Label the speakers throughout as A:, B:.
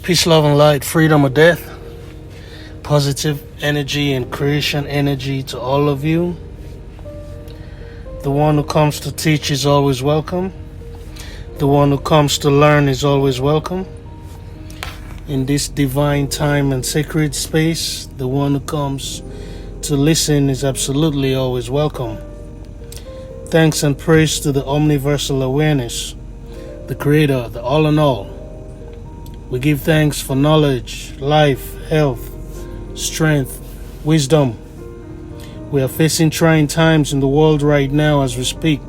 A: Peace, love, and light, freedom or death, positive energy and creation energy to all of you. The one who comes to teach is always welcome. The one who comes to learn is always welcome. In this divine time and sacred space, the one who comes to listen is absolutely always welcome. Thanks and praise to the omniversal awareness, the creator, the all in all. We give thanks for knowledge, life, health, strength, wisdom. We are facing trying times in the world right now as we speak.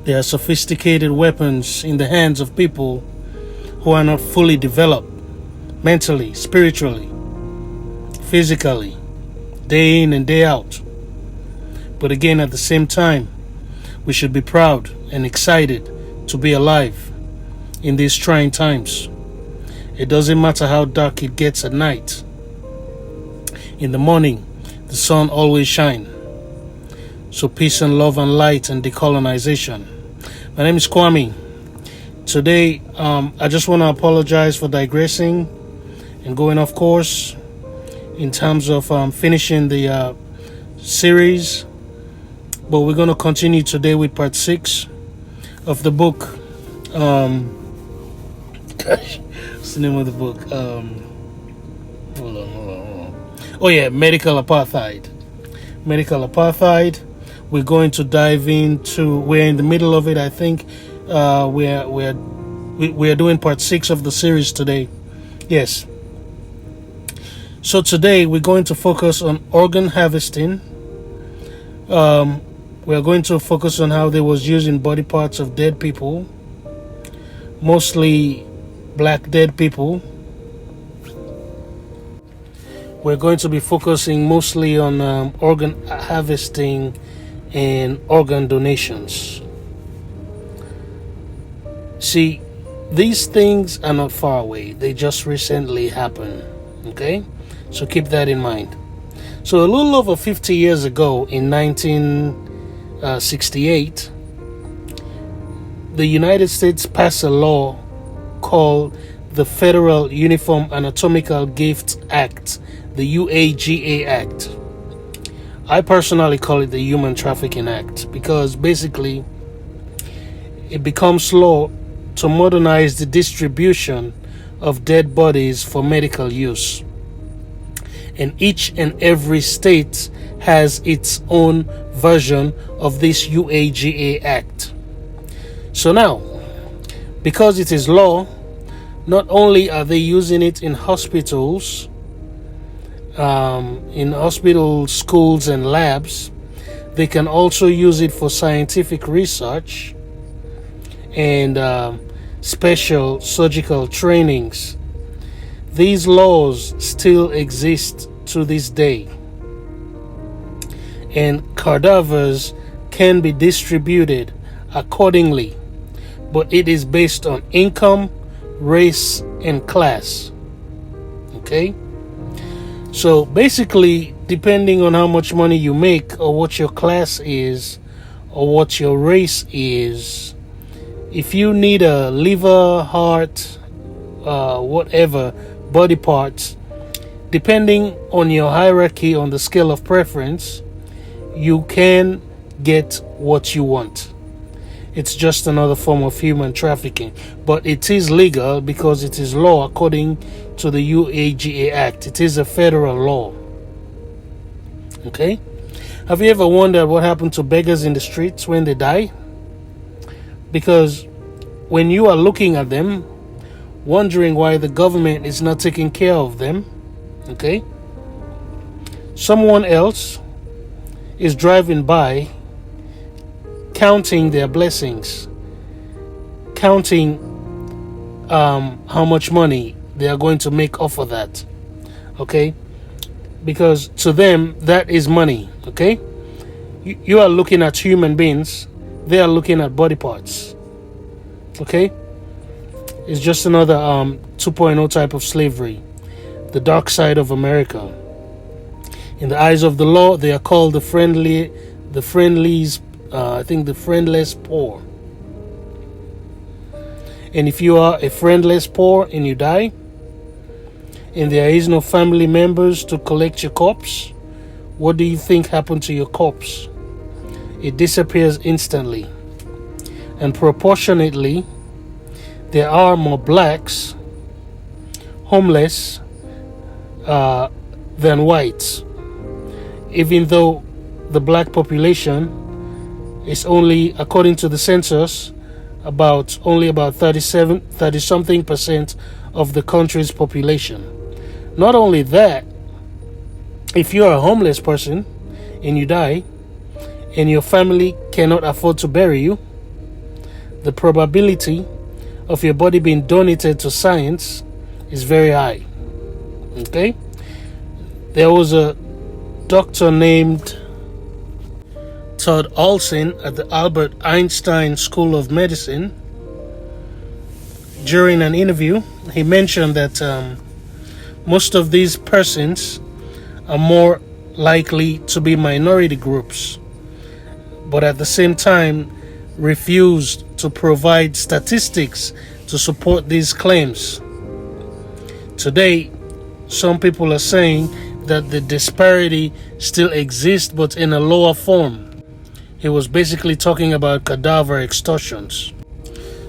A: There are sophisticated weapons in the hands of people who are not fully developed mentally, spiritually, physically, day in and day out. But again, at the same time, we should be proud and excited to be alive in these trying times. It doesn't matter how dark it gets at night. In the morning, the sun always shines. So peace and love and light and decolonization. My name is Kwame. Today, I just want to apologize for digressing and going off course in terms of finishing the series. But we're going to continue today with part 6 of the book. What's the name of the book? Hold on. Oh yeah, Medical Apartheid. Medical Apartheid. We're going to dive into. We're in the middle of it. I think we are doing part 6 of the series today. Yes. So today we're going to focus on organ harvesting. We are going to focus on how they was using body parts of dead people, mostly black dead people. We're going to be focusing mostly on organ harvesting and organ donations. See, these things are not far away. They just recently happened. Okay? So keep that in mind. So a little over 50 years ago, in 1968, the United States passed a law called the Federal Uniform Anatomical Gifts Act, the UAGA Act. I personally call it the Human Trafficking Act because basically it becomes law to modernize the distribution of dead bodies for medical use. And each and every state has its own version of this UAGA Act. So now, because it is law, not only are they using it in hospitals, schools and labs, they can also use it for scientific research and special surgical trainings. These laws still exist to this day, and cadavers can be distributed accordingly, but it is based on income, race, and class. Okay? So basically, depending on how much money you make, or what your class is, or what your race is, if you need a liver, heart, whatever, body parts, depending on your hierarchy on the scale of preference, you can get what you want. It's just another form of human trafficking, but it is legal because it is law according to the UAGA Act. It is a federal law. Okay? Have you ever wondered what happened to beggars in the streets when they die? Because when you are looking at them, wondering why the government is not taking care of them, okay? Someone else is driving by, counting their blessings, counting how much money they are going to make off of that, okay? Because to them, that is money, okay? You are looking at human beings, they are looking at body parts, okay? It's just another 2.0 type of slavery, the dark side of America. In the eyes of the law, they are called the friendlies, the friendless poor. And if you are a friendless poor and you die, and there is no family members to collect your corpse, what do you think happened to your corpse? It disappears instantly. And proportionately, there are more blacks homeless than whites, even though the black population is only, according to the census, only about 30 something percent of the country's population. Not only that, if you're a homeless person and you die and your family cannot afford to bury you, the probability of your body being donated to science is very high. Okay? There was a doctor named Todd Olson at the Albert Einstein School of Medicine. During an interview, he mentioned that most of these persons are more likely to be minority groups, but at the same time refused to provide statistics to support these claims. Today, some people are saying that the disparity still exists, but in a lower form. He was basically talking about cadaver extortions.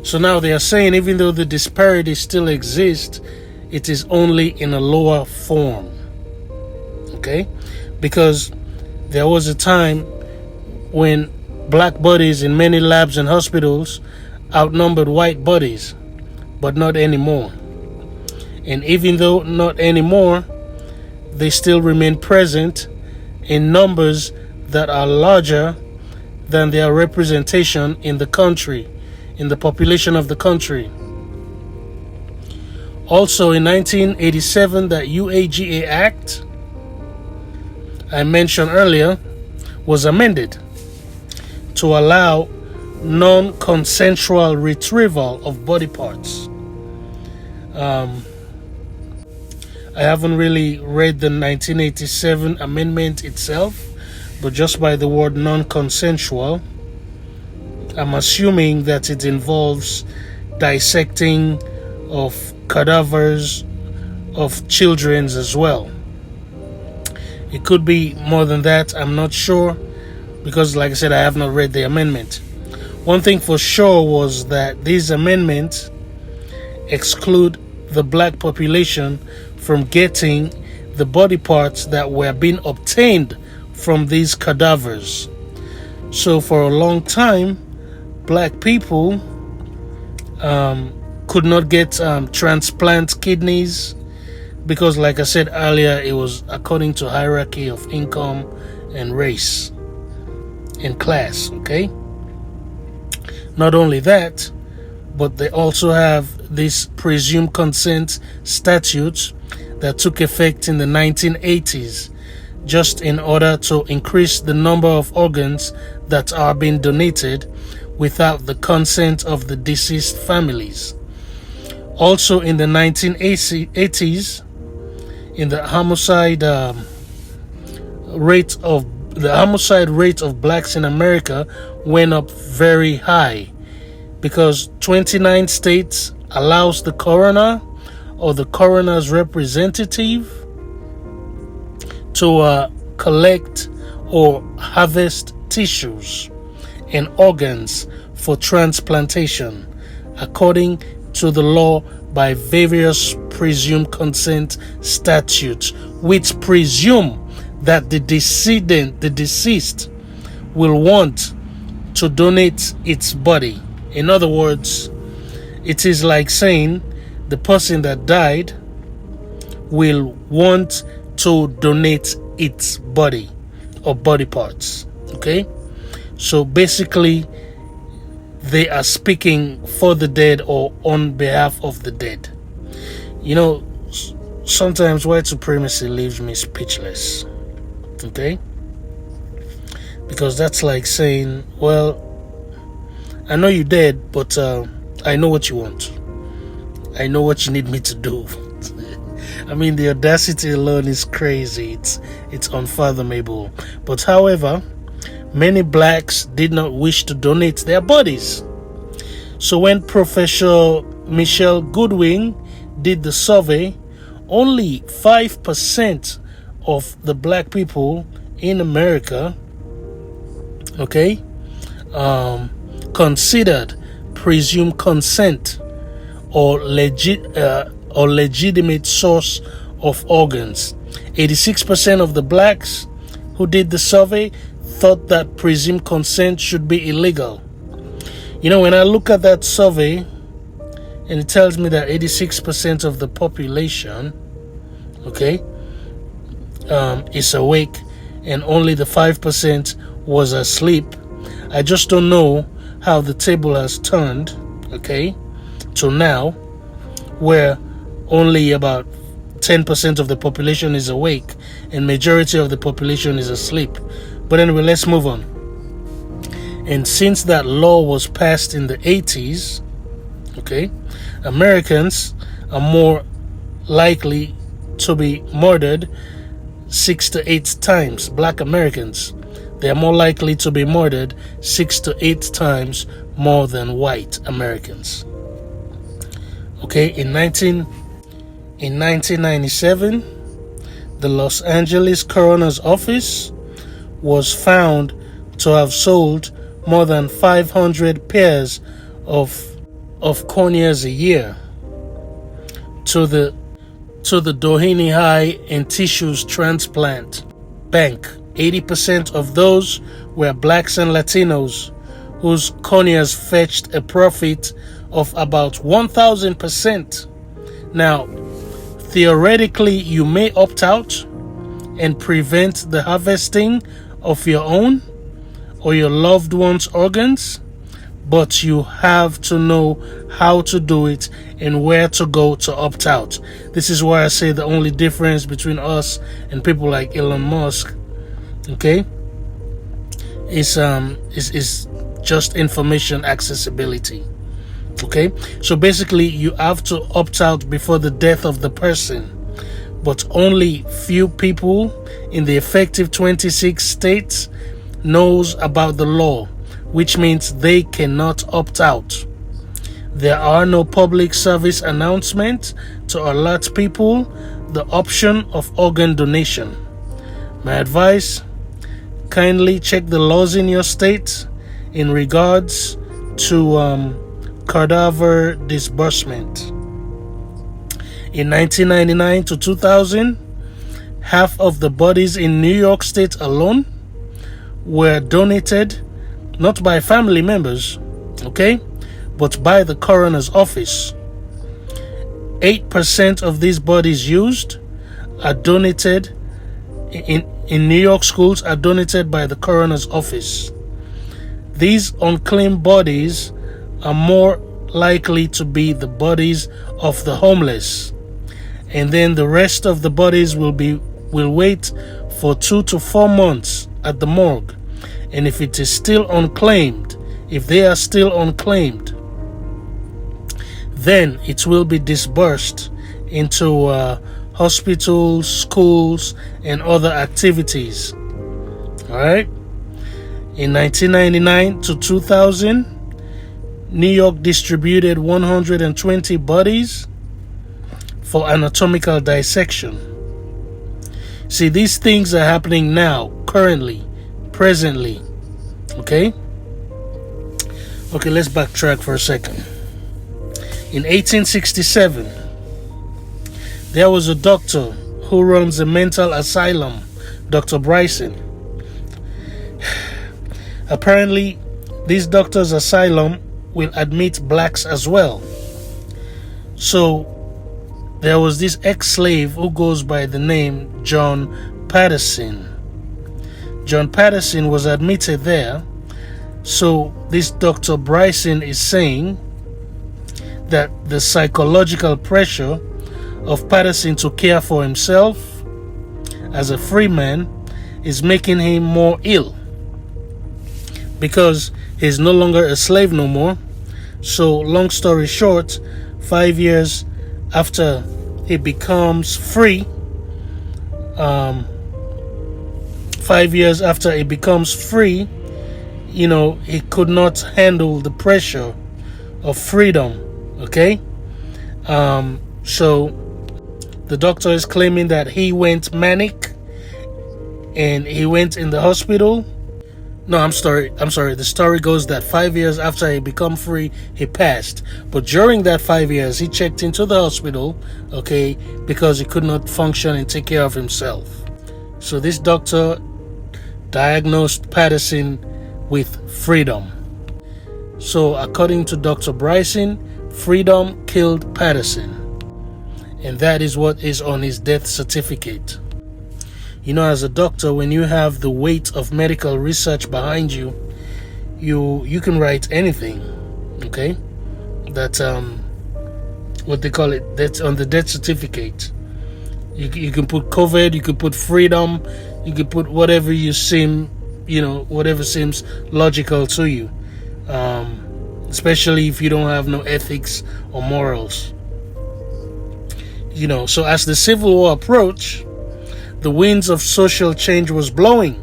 A: So now they are saying even though the disparity still exists, it is only in a lower form. Okay? Because there was a time when black bodies in many labs and hospitals outnumbered white bodies, but not anymore. And even though not anymore, they still remain present in numbers that are larger than their representation in the country, in the population of the country. Also in 1987, the UAGA Act I mentioned earlier was amended to allow non-consensual retrieval of body parts. I haven't really read the 1987 amendment itself, but just by the word non-consensual, I'm assuming that it involves dissecting of cadavers of children as well. It could be more than that, I'm not sure, because like I said, I have not read the amendment. One thing for sure was that these amendments exclude the black population from getting the body parts that were being obtained from these cadavers. So for a long time, black people could not get transplant kidneys because, like I said earlier, it was according to hierarchy of income and race and class. Okay? Not only that, but they also have this presumed consent statute that took effect in the 1980s, just in order to increase the number of organs that are being donated without the consent of the deceased families. Also in the 1980s, in the homicide rate of blacks in America went up very high, because 29 states allows the coroner or the coroner's representative to collect or harvest tissues and organs for transplantation according to the law by various presumed consent statutes, which presume that the deceased will want to donate its body. In other words, it is like saying the person that died will want to donate its body or body parts. Okay? So basically, they are speaking for the dead or on behalf of the dead. You know, sometimes white supremacy leaves me speechless. Okay? Because that's like saying, well, I know you're dead, but I know what you want. I know what you need me to do. I mean, the audacity alone is crazy. It's unfathomable. But however, many blacks did not wish to donate their bodies. So when Professor Michelle Goodwin did the survey, only 5% of the black people in America, okay, considered presumed consent or legitimate source of organs. 86% of the blacks who did the survey thought that presumed consent should be illegal. When I look at that survey and it tells me that 86% of the population, okay, is awake and only the 5% was asleep, I just don't know how the table has turned, okay, to now, where only about 10% of the population is awake and majority of the population is asleep. But anyway, let's move on. And since that law was passed in the 80s, okay, Americans are more likely to be murdered 6 to 8 times. Black Americans, they are more likely to be murdered 6 to 8 times more than white Americans. Okay, in 1997, the Los Angeles Coroner's Office was found to have sold more than 500 pairs of corneas a year to the Doheny Eye and Tissues Transplant Bank. 80% of those were blacks and Latinos, whose corneas fetched a profit of about 1,000%. Now, theoretically, you may opt out and prevent the harvesting of your own or your loved one's organs, but you have to know how to do it and where to go to opt out. This is why I say the only difference between us and people like Elon Musk, okay, is just information accessibility. Okay, so basically you have to opt out before the death of the person, but only few people in the effective 26 states knows about the law, which means they cannot opt out. There are no public service announcements to alert people the option of organ donation. My advice, kindly check the laws in your state in regards to cadaver disbursement. In 1999 to 2000, half of the bodies in New York State alone were donated not by family members, okay, but by the coroner's office. 8% of these bodies used are donated in New York schools are donated by the coroner's office. These unclaimed bodies are more likely to be the bodies of the homeless, and then the rest of the bodies will wait for 2 to 4 months at the morgue, and if they are still unclaimed, then it will be disbursed into hospitals, schools, and other activities. All right. In 1999 to 2000, New York distributed 120 bodies for anatomical dissection. See, these things are happening now, currently, presently. Okay, let's backtrack for a second. In 1867, there was a doctor who runs a mental asylum, Dr. Bryson. Apparently, this doctor's asylum will admit blacks as well. So there was this ex-slave who goes by the name John Patterson. John Patterson was admitted there. So this Dr. Bryson is saying that the psychological pressure of Patterson to care for himself as a free man is making him more ill, because he's no longer a slave no more. So long story short, 5 years after he becomes free, 5 years after he becomes free, he could not handle the pressure of freedom. Okay, So the doctor is claiming that he went manic and he went in the hospital. No, I'm sorry. The story goes that 5 years after he become free, he passed. But during that 5 years, he checked into the hospital, okay, because he could not function and take care of himself. So this doctor diagnosed Patterson with freedom. So according to Dr. Bryson, freedom killed Patterson. And that is what is on his death certificate. You know, as a doctor, when you have the weight of medical research behind you, you can write anything, okay? That what they call it, that's on the death certificate. You can put COVID, you can put freedom, you can put whatever whatever seems logical to you, especially if you don't have no ethics or morals. So as the Civil War approached, the winds of social change was blowing.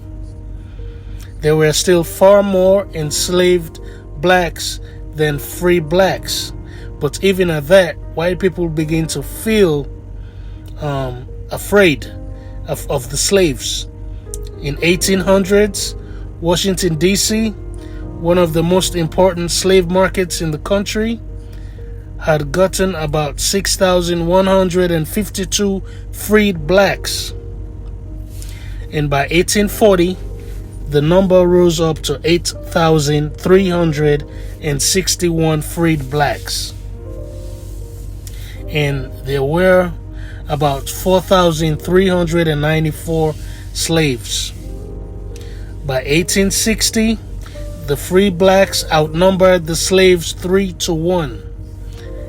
A: There were still far more enslaved blacks than free blacks. But even at that, white people began to feel afraid of the slaves. In 1800s, Washington, D.C., one of the most important slave markets in the country, had gotten about 6,152 freed blacks. And by 1840, the number rose up to 8,361 freed blacks. And there were about 4,394 slaves. By 1860, the free blacks outnumbered the slaves 3-1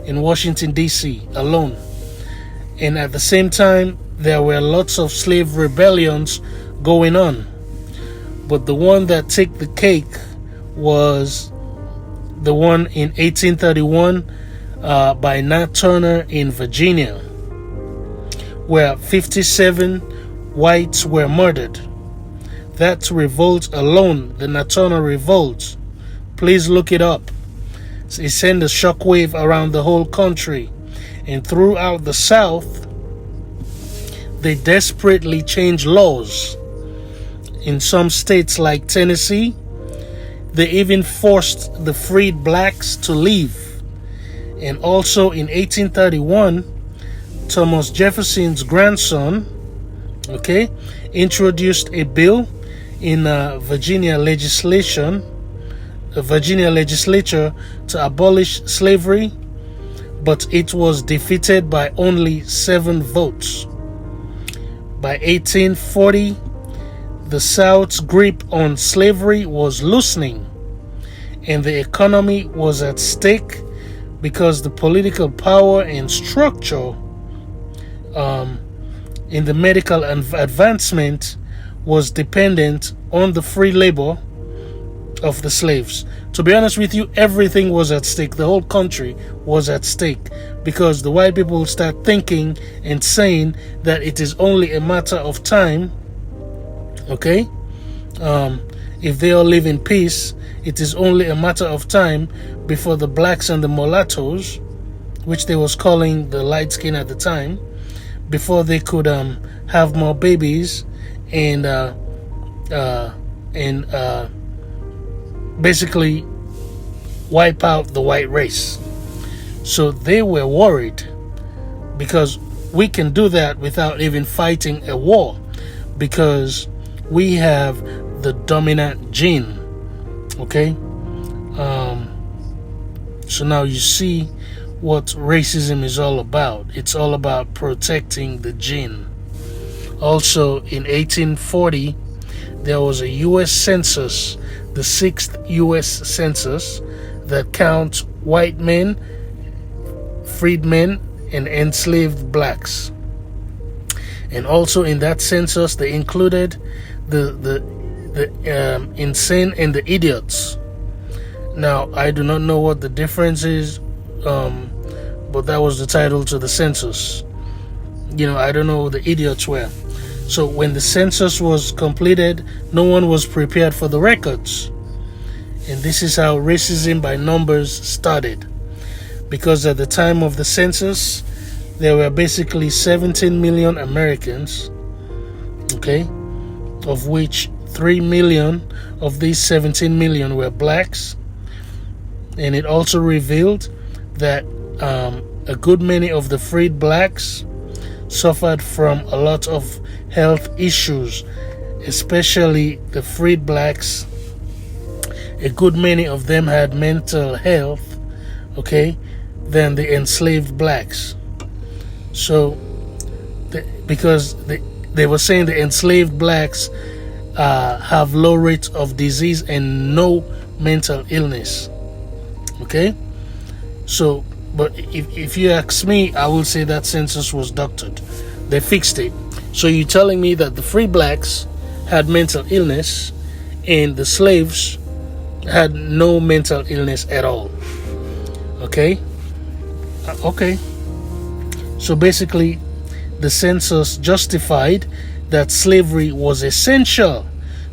A: in Washington, D.C. alone. And at the same time, there were lots of slave rebellions going on. But the one that took the cake was the one in 1831 by Nat Turner in Virginia, where 57 whites were murdered. That revolt alone, the Nat Turner revolt, please look it up. It sent a shockwave around the whole country. And throughout the South, they desperately changed laws. In some states like Tennessee, they even forced the freed blacks to leave. And also in 1831, Thomas Jefferson's grandson, introduced a bill in Virginia legislature to abolish slavery, but it was defeated by only 7 votes. By 1840, the South's grip on slavery was loosening, and the economy was at stake because the political power and structure in the medical advancement was dependent on the free labor of the slaves. To be honest with you, everything was at stake. The whole country was at stake because the white people start thinking and saying that it is only a matter of time, if they all live in peace, it is only a matter of time before the blacks and the mulattoes, which they was calling the light skin at the time, before they could have more babies and basically wipe out the white race. So they were worried because we can do that without even fighting a war because we have the dominant gene. So now you see what racism is all about. It's all about protecting the gene. Also in 1840, there was a U.S. census, the 6th U.S. census, that counts white men, freedmen, and enslaved blacks. And also in that census, they included the insane and the idiots. Now, I do not know what the difference is, but that was the title to the census. I don't know who the idiots were. So when the census was completed, no one was prepared for the records. And this is how racism by numbers started. because at the time of the census, there were basically 17 million Americans, okay, of which 3 million of these 17 million were blacks. And it also revealed that a good many of the freed blacks suffered from a lot of health issues, especially the freed blacks. A good many of them had mental health, okay, than the enslaved blacks. So, because they were saying the enslaved blacks have low rates of disease and no mental illness, okay? So, but if you ask me, I will say that census was doctored. They fixed it. So you're telling me that the free blacks had mental illness and the slaves had no mental illness at all. Okay? Okay. So basically, the census justified that slavery was essential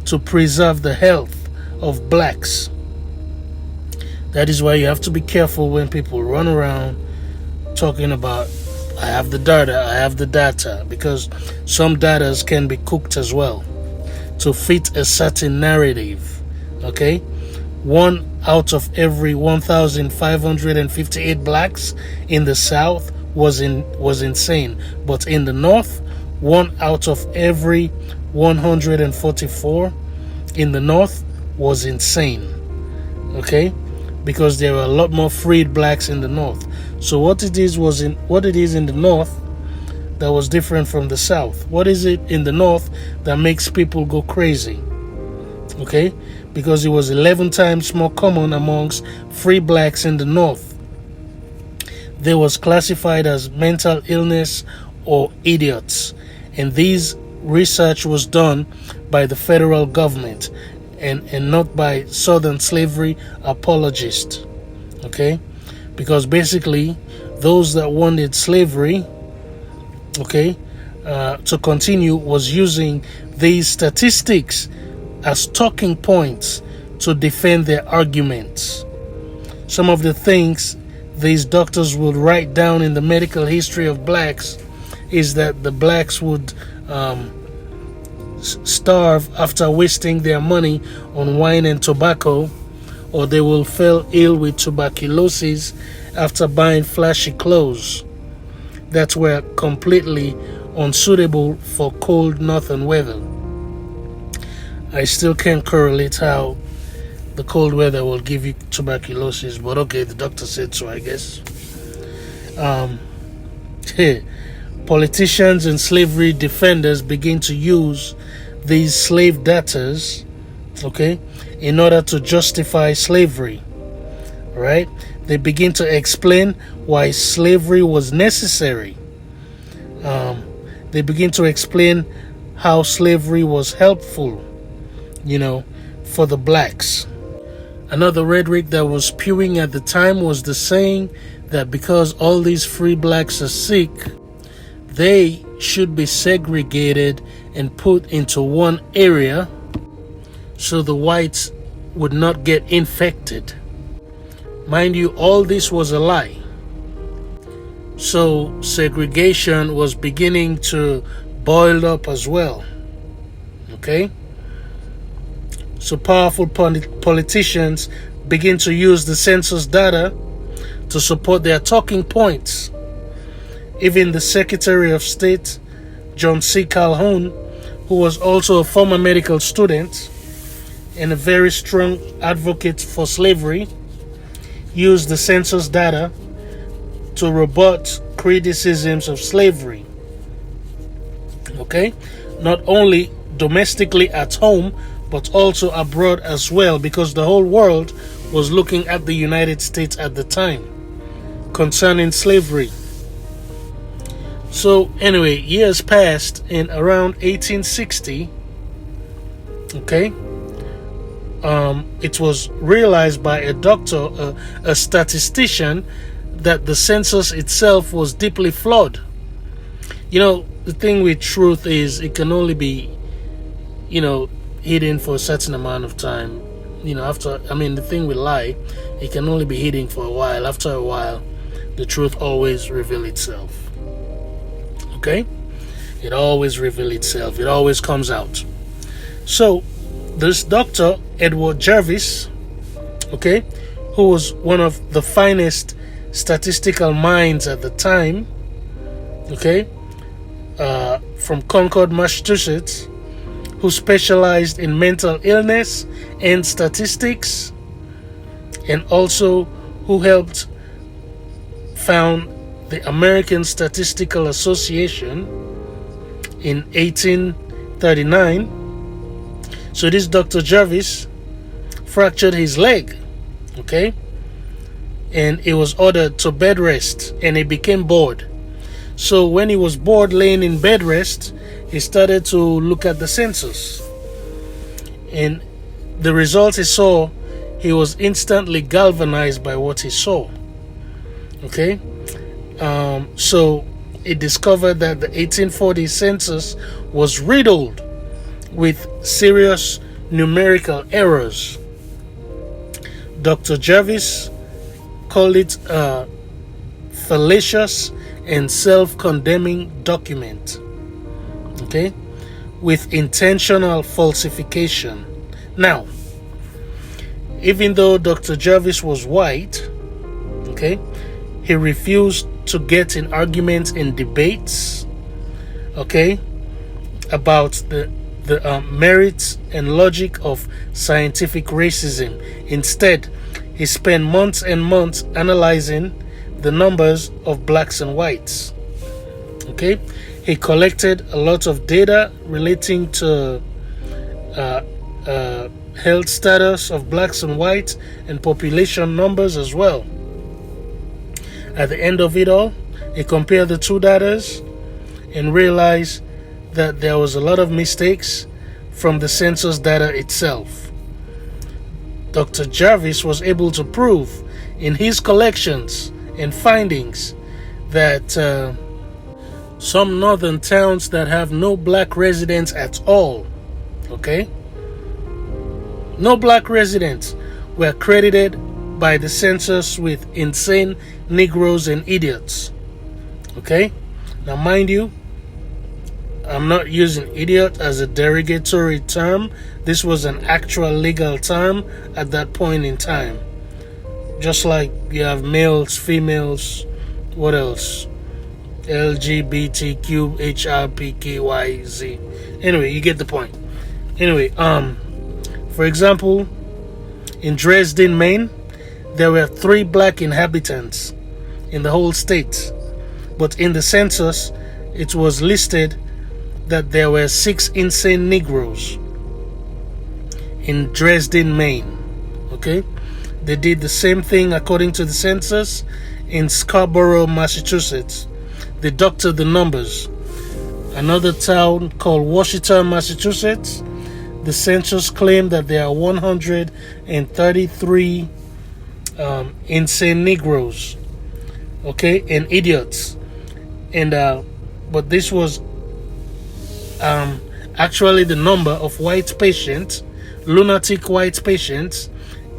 A: to preserve the health of blacks. That is why you have to be careful when people run around talking about, I have the data, because some data can be cooked as well to fit a certain narrative. Okay? 1 out of every 1,558 blacks in the South was insane, but in the North, 1 out of every 144 in the North was insane. Okay? Because there are a lot more freed blacks in the North. So what it is in the North that was different from the South? What is it in the North that makes people go crazy? Okay? Because it was 11 times more common amongst free blacks in the North. They was classified as mental illness or idiots. And these research was done by the federal government and not by Southern slavery apologists. Okay? Because basically, those that wanted slavery, okay, to continue was using these statistics as talking points to defend their arguments. Some of the things these doctors would write down in the medical history of blacks is that the blacks would starve after wasting their money on wine and tobacco, or they will fall ill with tuberculosis after buying flashy clothes that were completely unsuitable for cold northern weather. I still can't correlate how the cold weather will give you tuberculosis, but okay, the doctor said so, I guess. Politicians and slavery defenders begin to use these slave datas, okay, in order to justify slavery, right? They begin to explain why slavery was necessary. They begin to explain how slavery was helpful, for the blacks. Another rhetoric that was spewing at the time was the saying that because all these free blacks are sick, they should be segregated and put into one area so the whites would not get infected. Mind you, all this was a lie. So segregation was beginning to boil up as well. Okay? So powerful politicians begin to use the census data to support their talking points. Even the Secretary of State, John C. Calhoun, who was also a former medical student and a very strong advocate for slavery, used the census data to rebut criticisms of slavery. Okay? Not only domestically at home, but also abroad as well, because the whole world was looking at the United States at the time concerning slavery. So anyway, years passed, and around 1860, okay, it was realized by a doctor, a statistician, that the census itself was deeply flawed. The thing with truth is it can only be, hidden for a certain amount of time. The thing with lie, it can only be hidden for a while. After a while, the truth always reveals itself. Okay? It always reveals itself. It always comes out. So, this Dr. Edward Jervis, okay, who was one of the finest statistical minds at the time, okay, from Concord, Massachusetts, who specialized in mental illness and statistics, and also who helped found the American Statistical Association in 1839. So this Dr. Jervis fractured his leg, okay, and he was ordered to bed rest, and he became bored. So when he was bored laying in bed rest, he started to look at the census, and the results he saw, he was instantly galvanized by what he saw. Okay, so he discovered that the 1840 census was riddled with serious numerical errors. Dr. Jervis called it a fallacious and self-condemning document, okay, with intentional falsification. Now, even though Dr. Jervis was white, okay, he refused to get in arguments and debates, okay, about the merits and logic of scientific racism. Instead, he spent months and months analyzing the numbers of blacks and whites. Okay, he collected a lot of data relating to health status of blacks and whites and population numbers as well. At the end of it all, he compared the two data and realized that there was a lot of mistakes from the census data itself. Dr. Jervis was able to prove in his collections and findings that some northern towns that have no black residents at all, okay, no black residents, were credited by the census with insane Negroes and idiots. Okay, now mind you, I'm not using idiot as a derogatory term. This was an actual legal term at that point in time. Just like you have males, females, what else? LGBTQ, HRPKYZ. Anyway, you get the point. Anyway, for example, in Dresden, Maine, there were 3 black inhabitants in the whole state. But in the census, it was listed that there were 6 insane Negroes in Dresden, Maine. Okay? They did the same thing according to the census in Scarborough, Massachusetts. They doctored the numbers. Another town called Washita, Massachusetts, the census claimed that there are 133 insane Negroes, okay, and idiots. And but this was actually the number of white patients, lunatic white patients,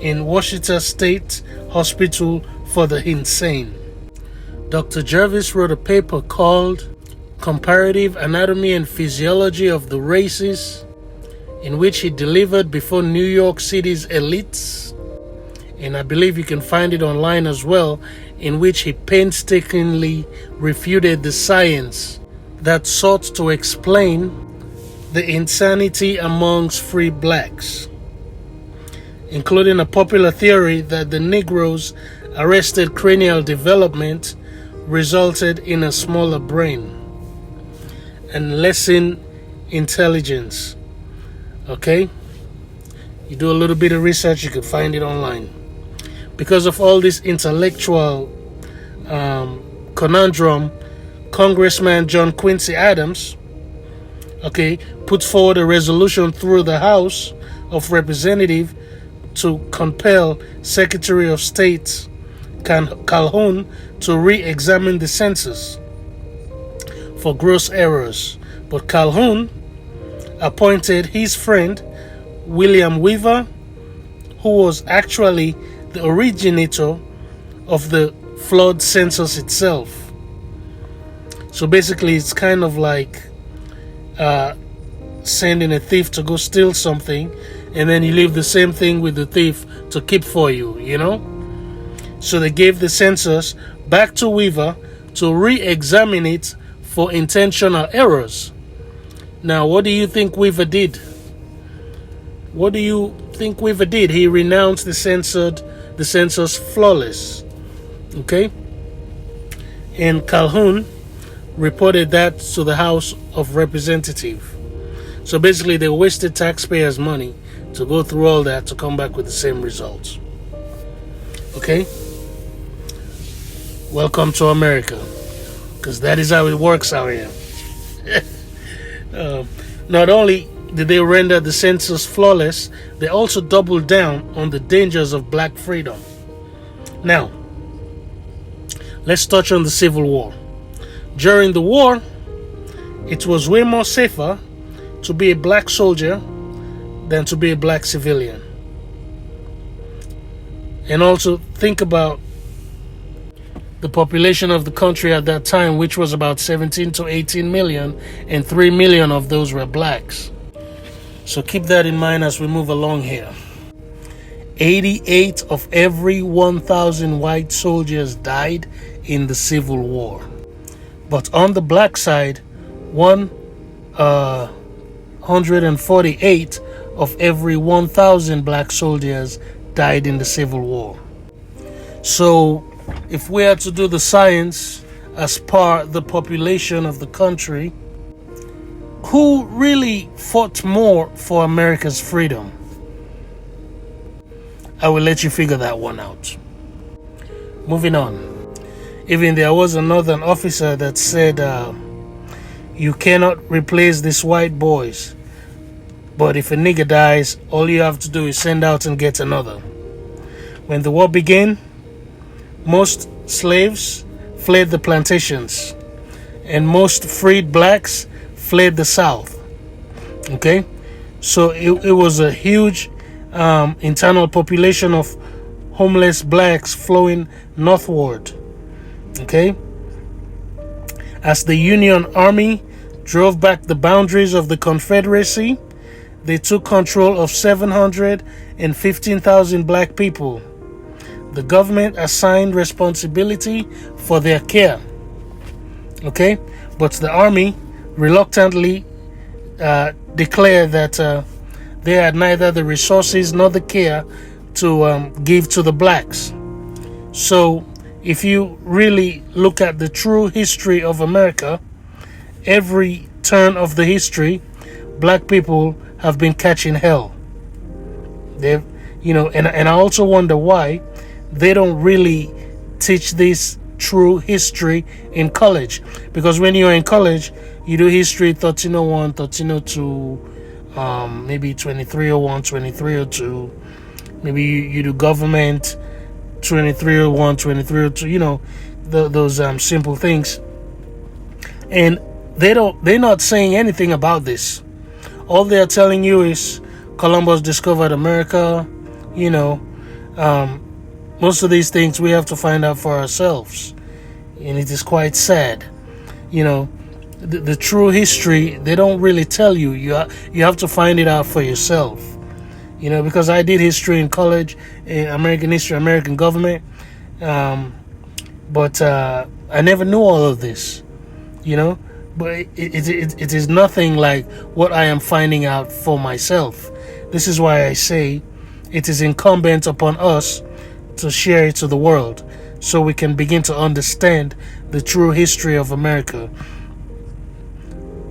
A: in Washita State Hospital for the Insane. Dr. Jervis wrote a paper called Comparative Anatomy and Physiology of the Races, in which he delivered before New York City's elites, and I believe you can find it online as well, in which he painstakingly refuted the science that sought to explain the insanity amongst free blacks, including a popular theory that the Negroes' arrested cranial development resulted in a smaller brain and lessened intelligence. Okay? You do a little bit of research, you can find it online. Because of all this intellectual conundrum, Congressman John Quincy Adams, okay, put forward a resolution through the House of Representatives to compel Secretary of State Calhoun to re-examine the census for gross errors. But Calhoun appointed his friend William Weaver, who was actually the originator of the flawed census itself. So basically, it's kind of like sending a thief to go steal something, and then you leave the same thing with the thief to keep for you, you know? So they gave the census back to Weaver to re-examine it for intentional errors. Now, what do you think Weaver did? What do you think Weaver did? He renounced the census flawless. Okay? And Calhoun reported that to the House of Representatives. So basically, they wasted taxpayers' money to go through all that to come back with the same results. Okay? Welcome to America. Because that is how it works out here. Not only did they render the census flawless, they also doubled down on the dangers of black freedom. Now, let's touch on the Civil War. During the war, it was way more safer to be a black soldier than to be a black civilian. And also think about the population of the country at that time, which was about 17 to 18 million, and 3 million of those were blacks. So keep that in mind as we move along here. 88 of every 1,000 white soldiers died in the Civil War. But on the black side, 148 of every 1,000 black soldiers died in the Civil War. So if we had to do the science as per the population of the country, who really fought more for America's freedom? I will let you figure that one out. Moving on. Even there was another officer that said, you cannot replace these white boys, but if a nigger dies, all you have to do is send out and get another. When the war began, most slaves fled the plantations, and most freed blacks fled the South. Okay? So it was a huge internal population of homeless blacks flowing northward. Okay? As the Union Army drove back the boundaries of the Confederacy, they took control of 715,000 black people. The government assigned responsibility for their care. Okay? But the army reluctantly declared that they had neither the resources nor the care to give to the blacks. So, if you really look at the true history of America, every turn of the history, black people have been catching hell. They've, and I also wonder why they don't really teach this true history in college. Because when you're in college, you do history 1301, 1302, maybe 2301, 2302. Maybe you do government 2301, 2302, those simple things. And they're not saying anything about this. All they're telling you is Columbus discovered America. Most of these things we have to find out for ourselves. And it is quite sad. The true history, they don't really tell you. You have to find it out for yourself. Because I did history in college, American history, American government. But I never knew all of this. But it is nothing like what I am finding out for myself. This is why I say it is incumbent upon us to share it to the world so we can begin to understand the true history of America.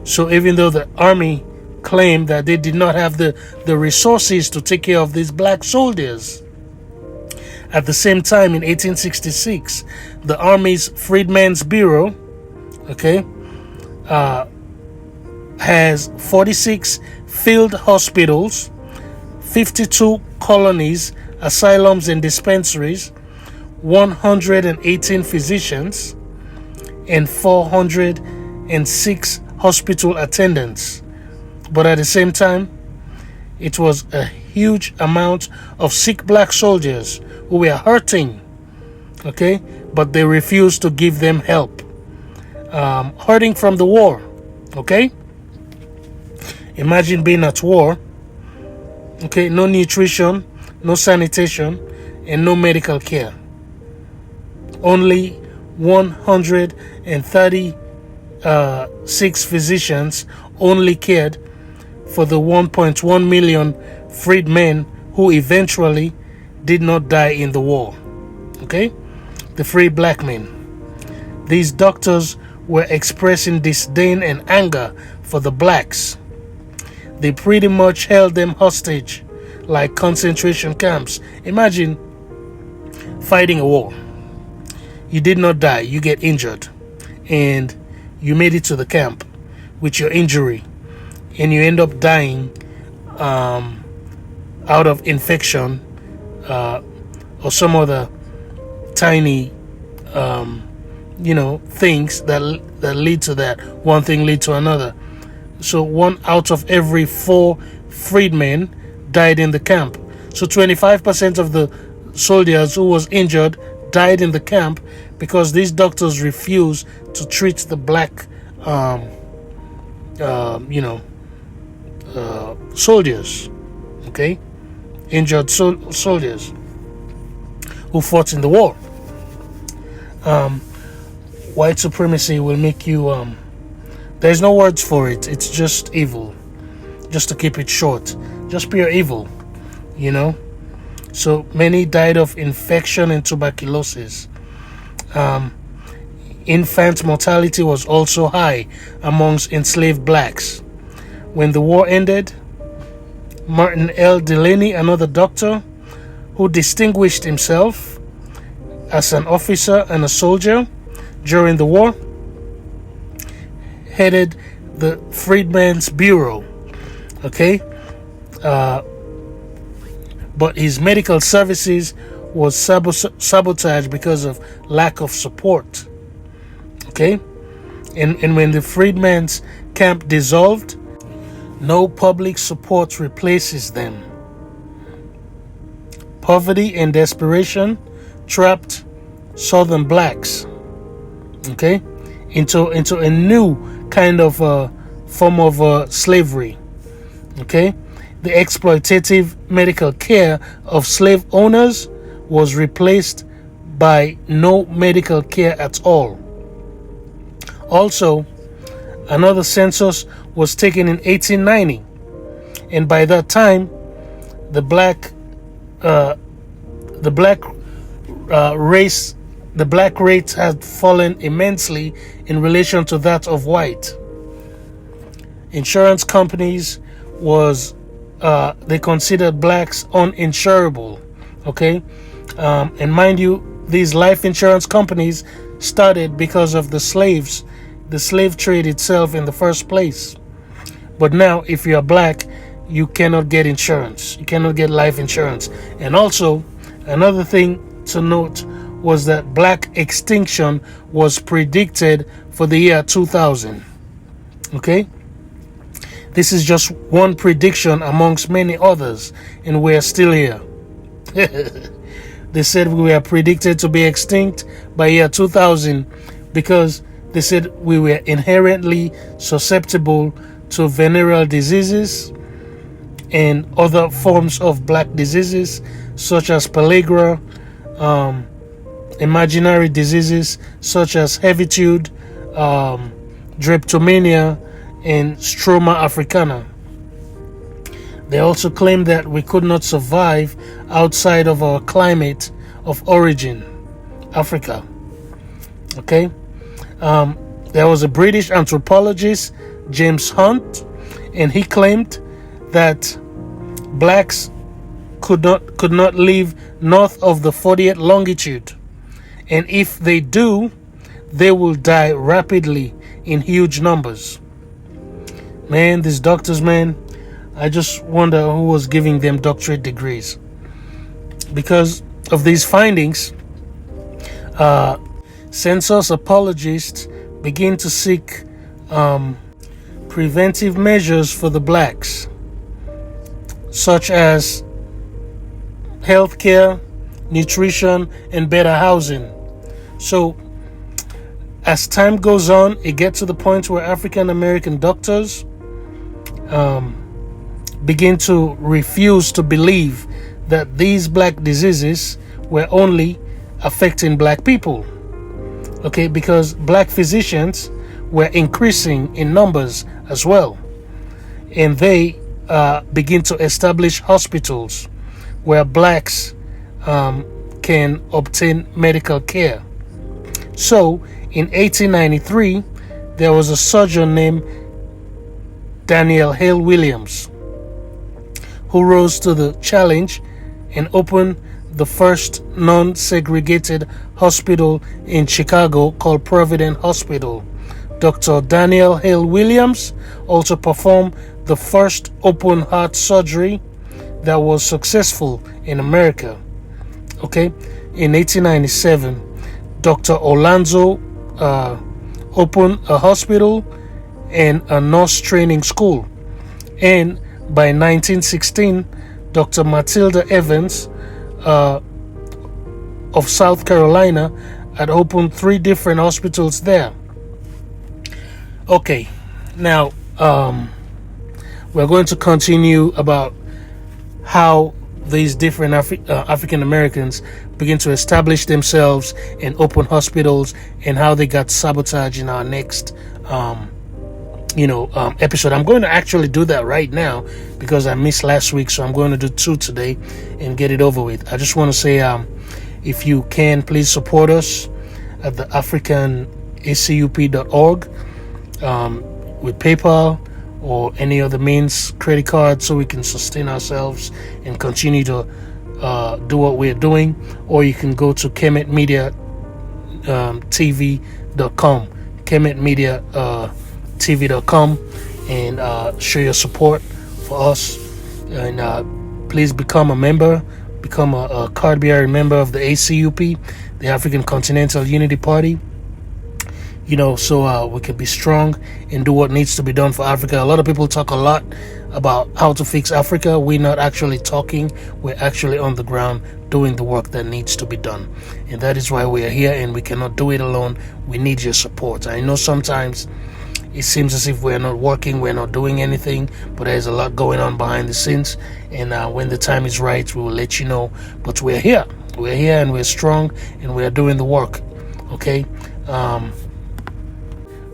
A: So even though the army claimed that they did not have the resources to take care of these black soldiers, at the same time in 1866, the Army's Freedmen's Bureau, has 46 field hospitals, 52 colonies, asylums and dispensaries, 118 physicians, and 406 hospital attendants. But at the same time, it was a huge amount of sick black soldiers who were hurting, but they refused to give them help. Hurting from the war, okay? Imagine being at war, okay? No nutrition, no sanitation, and no medical care. Only 136 physicians only cared for the 1.1 million freedmen who eventually did not die in the war. Okay? The free black men. These doctors were expressing disdain and anger for the blacks. They pretty much held them hostage like concentration camps. Imagine fighting a war. You did not die, you get injured, and you made it to the camp with your injury, and you end up dying out of infection or some other tiny things that lead to that. One thing lead to another. So 1 out of every 4 freedmen died in the camp. So 25% of the soldiers who was injured died in the camp because these doctors refused to treat the black soldiers, okay, injured soldiers who fought in the war. White supremacy will make you there's no words for it. It's just evil. Just to keep it short, just pure evil, So many died of infection and tuberculosis. Infant mortality was also high amongst enslaved blacks. When the war ended, Martin L. Delaney, another doctor who distinguished himself as an officer and a soldier during the war, headed the Freedmen's Bureau. Okay? But his medical services was sabotaged because of lack of support. Okay? And when the Freedmen's camp dissolved, no public support replaces them. Poverty and desperation trapped Southern blacks, okay, into a new kind of form of slavery. Okay? The exploitative medical care of slave owners was replaced by no medical care at all. Also, another census was taken in 1890, and by that time, the black rate had fallen immensely in relation to that of white. Insurance companies they considered blacks uninsurable. Okay, and mind you, these life insurance companies started because of the slave trade itself in the first place. But now, if you are black, you cannot get insurance. You cannot get life insurance. And also, another thing to note was that black extinction was predicted for the year 2000. Okay? This is just one prediction amongst many others, and we are still here. They said we were predicted to be extinct by year 2000 because they said we were inherently susceptible to venereal diseases and other forms of black diseases such as pellagra, imaginary diseases such as heavitude, drapetomania, and stroma africana. They also claimed that we could not survive outside of our climate of origin, Africa. Okay? There was a British anthropologist, James Hunt, and he claimed that blacks could not live north of the 40th longitude, and if they do, they will die rapidly in huge numbers. Man, these doctors, man, I just wonder who was giving them doctorate degrees. Because of these findings, census apologists begin to seek preventive measures for the blacks, such as healthcare, nutrition, and better housing. So as time goes on, it gets to the point where African American doctors begin to refuse to believe that these black diseases were only affecting black people. Okay, because black physicians were increasing in numbers as well. And they begin to establish hospitals where blacks can obtain medical care. So in 1893, there was a surgeon named Daniel Hale Williams who rose to the challenge and opened the first non-segregated hospital in Chicago called Providence Hospital. Dr. Daniel Hale Williams also performed the first open heart surgery that was successful in America. Okay, in 1897, Dr. Orlando opened a hospital and a nurse training school. And by 1916, Dr. Matilda Evans of South Carolina had opened 3 different hospitals there. Okay, now we're going to continue about how these different African Americans begin to establish themselves and open hospitals, and how they got sabotaged in our next episode. I'm going to actually do that right now because I missed last week, so I'm going to do 2 today and get it over with. I just want to say, if you can, please support us at the africanacup.org with PayPal or any other means, credit card, so we can sustain ourselves and continue to do what we're doing. Or you can go to KemetMediaTV.com, KemetMediaTV.com, and show your support for us. And please become a member, become a card-bearing member of the ACUP, the African Continental Unity Party. So we can be strong and do what needs to be done for Africa. A lot of people talk a lot about how to fix Africa. We're not actually talking. We're actually on the ground doing the work that needs to be done. And that is why we are here, and we cannot do it alone. We need your support. I know sometimes it seems as if we're not working, we're not doing anything, but there's a lot going on behind the scenes. And when the time is right, we will let you know. But we're here. We're here, and we're strong, and we're doing the work. Okay?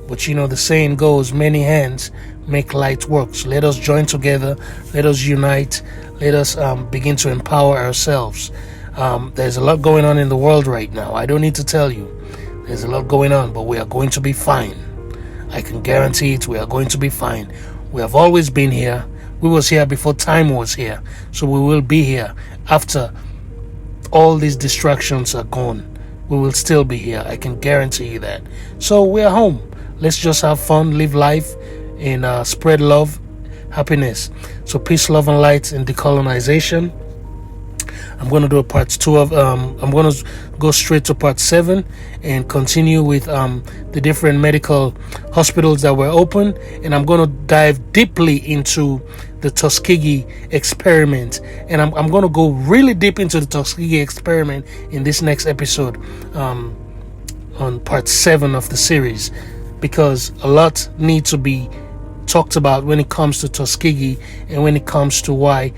A: But the saying goes, many hands make light work. So let us join together. Let us unite. Let us begin to empower ourselves. There's a lot going on in the world right now. I don't need to tell you. There's a lot going on, but we are going to be fine. I can guarantee it. We are going to be fine. We have always been here. We was here before time was here. So we will be here after all these distractions are gone. We will still be here. I can guarantee you that. So we are home. Let's just have fun, live life, and spread love, happiness. So peace, love, and light in decolonization. I'm going to do a part 2 of, I'm going to go straight to part 7 and continue with the different medical hospitals that were open. And I'm going to dive deeply into the Tuskegee experiment. And I'm going to go really deep into the Tuskegee experiment in this next episode on part 7 of the series. Because a lot needs to be talked about when it comes to Tuskegee and when it comes to why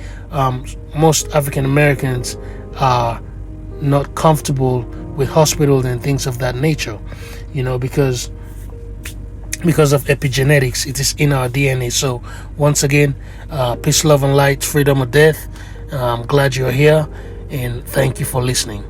A: most African Americans are not comfortable with hospitals and things of that nature. Because of epigenetics, it is in our DNA. So once again, peace, love, and light, freedom or death. I'm glad you're here, and thank you for listening.